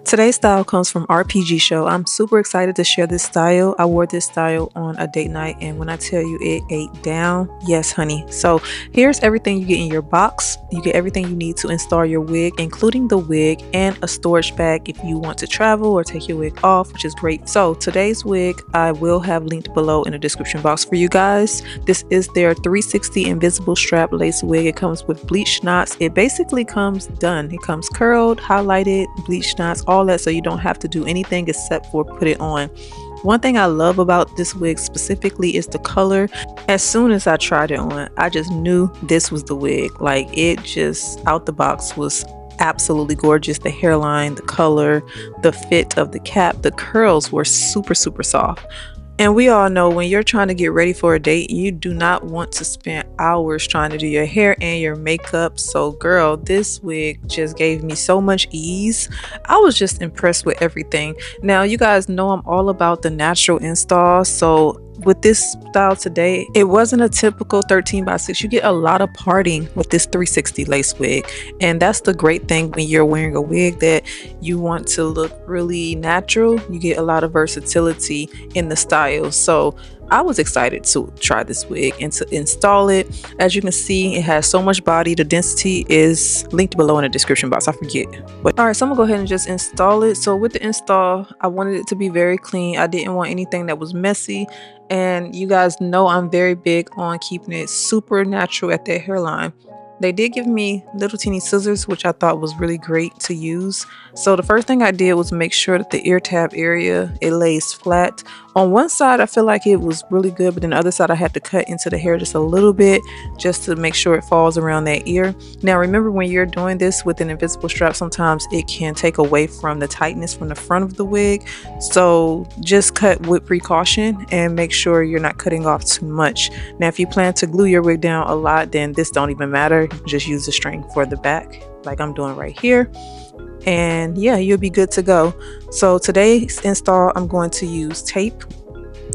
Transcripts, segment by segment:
Today's style comes from RPGSHOW. I'm super excited to share this style. I wore this style on a date night, and when I tell you it ate down, yes honey. So here's everything you get in your box. You get everything you need to install your wig, including the wig and a storage bag if you want to travel or take your wig off, which is great. So today's wig I will have linked below in the description box for you guys. This is their 360 invisible strap lace wig. It comes with bleach knots. It basically comes done. It comes curled, highlighted, bleach knots, all that, so you don't have to do anything except for put it on. One thing I love about this wig specifically is the color. As soon as I tried it on, I just knew this was the wig. Like, it just out the box was absolutely gorgeous. The hairline, the color, the fit of the cap, the curls were super soft. And we all know when you're trying to get ready for a date, you do not want to spend hours trying to do your hair and your makeup. So girl, this wig just gave me so much ease. I was just impressed with everything. Now, you guys know I'm all about the natural install. So with this style today, it wasn't a typical 13x6. You get a lot of parting with this 360 lace wig, and that's the great thing when you're wearing a wig that you want to look really natural. You get a lot of versatility in the style. So I was excited to try this wig and to install it. As you can see, it has so much body. The density is linked below in the description box. I forget. But all right, so I'm gonna go ahead and just install it. So with the install, I wanted it to be very clean. I didn't want anything that was messy. And you guys know I'm very big on keeping it super natural at their hairline. They did give me little teeny scissors, which I thought was really great to use. So the first thing I did was make sure that the ear tab area, it lays flat. On one side, I feel like it was really good, but then the other side, I had to cut into the hair just a little bit just to make sure it falls around that ear. Now, remember when you're doing this with an invisible strap, sometimes it can take away from the tightness from the front of the wig. So just cut with precaution and make sure you're not cutting off too much. Now, if you plan to glue your wig down a lot, then this don't even matter. Just use the string for the back like I'm doing right here, and yeah, you'll be good to go. So today's install, I'm going to use tape.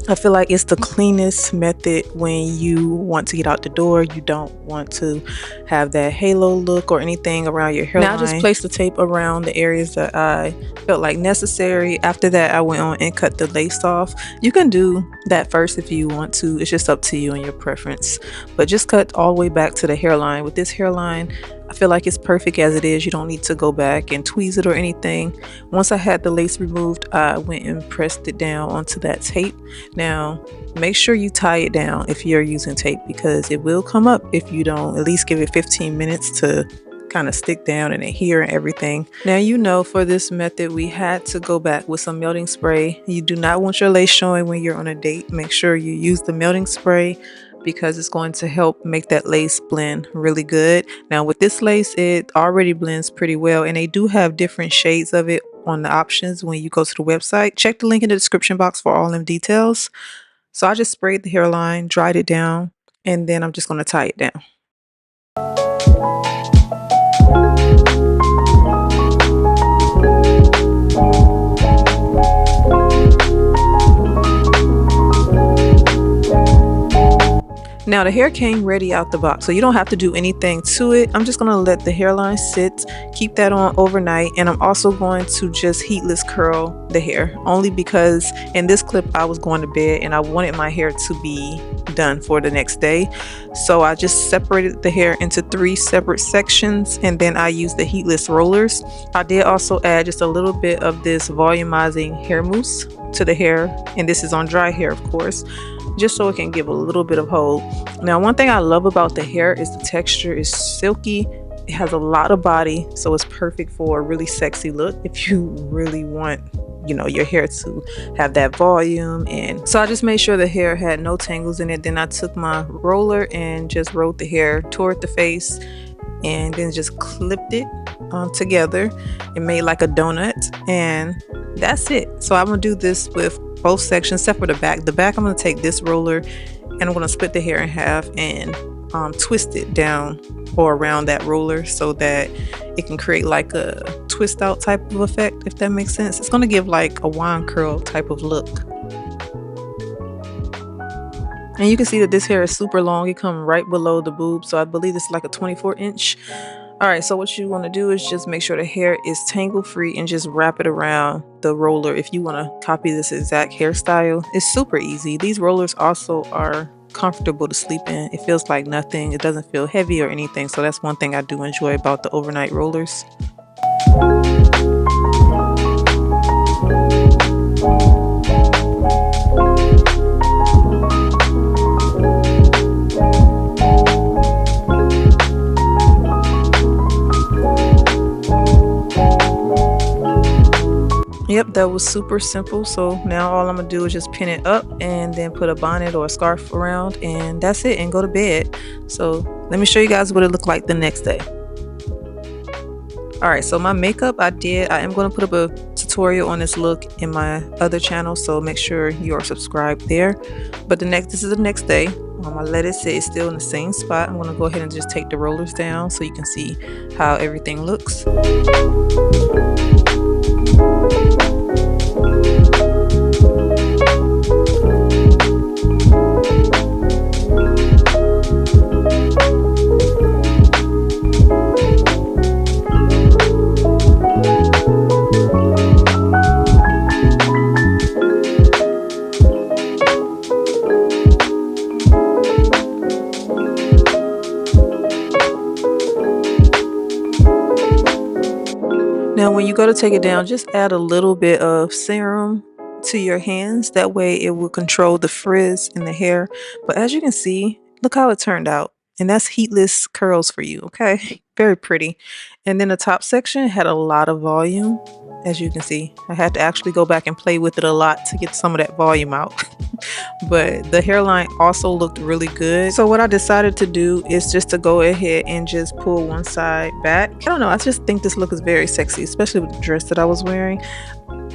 I feel like it's the cleanest method when you want to get out the door. You don't want to have that halo look or anything around your hairline. Now I just placed the tape around the areas that I felt like necessary. After that, I went on and cut the lace off. You can do that first if you want to. It's just up to you and your preference. But just cut all the way back to the hairline. With this hairline, I feel like it's perfect as it is. You don't need to go back and tweeze it or anything. Once I had the lace removed, I went and pressed it down onto that tape. Now, make sure you tie it down if you're using tape, because it will come up if you don't at least give it 15 minutes to kind of stick down and adhere and everything. Now, you know, for this method, we had to go back with some melting spray. You do not want your lace showing when you're on a date. Make sure you use the melting spray, because it's going to help make that lace blend really good. Now with this lace, it already blends pretty well, and they do have different shades of it on the options when you go to the website. Check the link in the description box for all them details. So I just sprayed the hairline, dried it down, and then I'm just going to tie it down. Now the hair came ready out the box, so you don't have to do anything to it. I'm just going to let the hairline sit, keep that on overnight, and I'm also going to just heatless curl the hair, only because in this clip I was going to bed and I wanted my hair to be done for the next day. So I just separated the hair into 3 separate sections, and then I used the heatless rollers. I did also add just a little bit of this volumizing hair mousse to the hair, and this is on dry hair, of course, just so it can give a little bit of hold. Now, one thing I love about the hair is the texture is silky. It has a lot of body, so it's perfect for a really sexy look if you really want, you know, your hair to have that volume. And so I just made sure the hair had no tangles in it. Then I took my roller and just rolled the hair toward the face, and then just clipped it together and made like a donut, and that's it. So I'm gonna do this with both sections except for the back. The back, I'm gonna take this roller and I'm gonna split the hair in half and twist it down or around that roller so that it can create like a twist out type of effect, if that makes sense. It's going to give like a wand curl type of look. And you can see that this hair is super long. It comes right below the boob, so I believe it's like a 24-inch. Alright, so what you want to do is just make sure the hair is tangle free and just wrap it around the roller if you want to copy this exact hairstyle. It's super easy. These rollers also are comfortable to sleep in. It feels like nothing. It doesn't feel heavy or anything, so that's one thing I do enjoy about the overnight rollers. Yep, that was super simple. So now all I'm gonna do is just pin it up and then put a bonnet or a scarf around, and that's it, and go to bed. So let me show you guys what it looked like the next day. All right, so my makeup I am going to put up a tutorial on this look in my other channel, so make sure you are subscribed there. But this is the next day. I'm gonna let it sit still in the same spot. I'm going to go ahead and just take the rollers down so you can see how everything looks. Now when you go to take it down, just add a little bit of serum to your hands. That way it will control the frizz in the hair. But as you can see, look how it turned out. And that's heatless curls for you, okay? Very pretty. And then the top section had a lot of volume. As you can see, I had to actually go back and play with it a lot to get some of that volume out. But the hairline also looked really good. So what I decided to do is just to go ahead and just pull one side back. I don't know, I just think this look is very sexy, especially with the dress that I was wearing.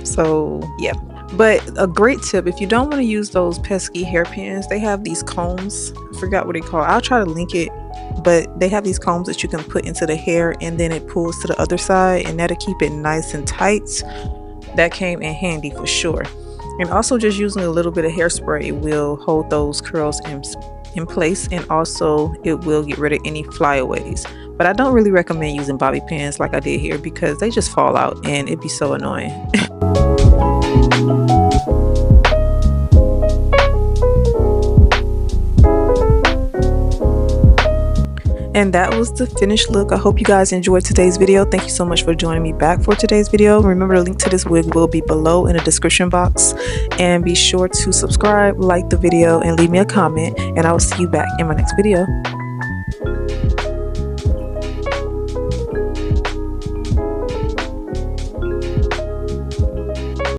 So yeah. But a great tip, if you don't want to use those pesky hairpins, they have these combs. I forgot what they call. I'll try to link it. But they have these combs that you can put into the hair, and then it pulls to the other side, and that'll keep it nice and tight. That came in handy for sure. And also just using a little bit of hairspray will hold those curls in place, and also it will get rid of any flyaways. But I don't really recommend using bobby pins like I did here because they just fall out and it'd be so annoying. And that was the finished look. I hope you guys enjoyed today's video. Thank you so much for joining me back for today's video. Remember, the link to this wig will be below in the description box. And be sure to subscribe, like the video, and leave me a comment. And I will see you back in my next video.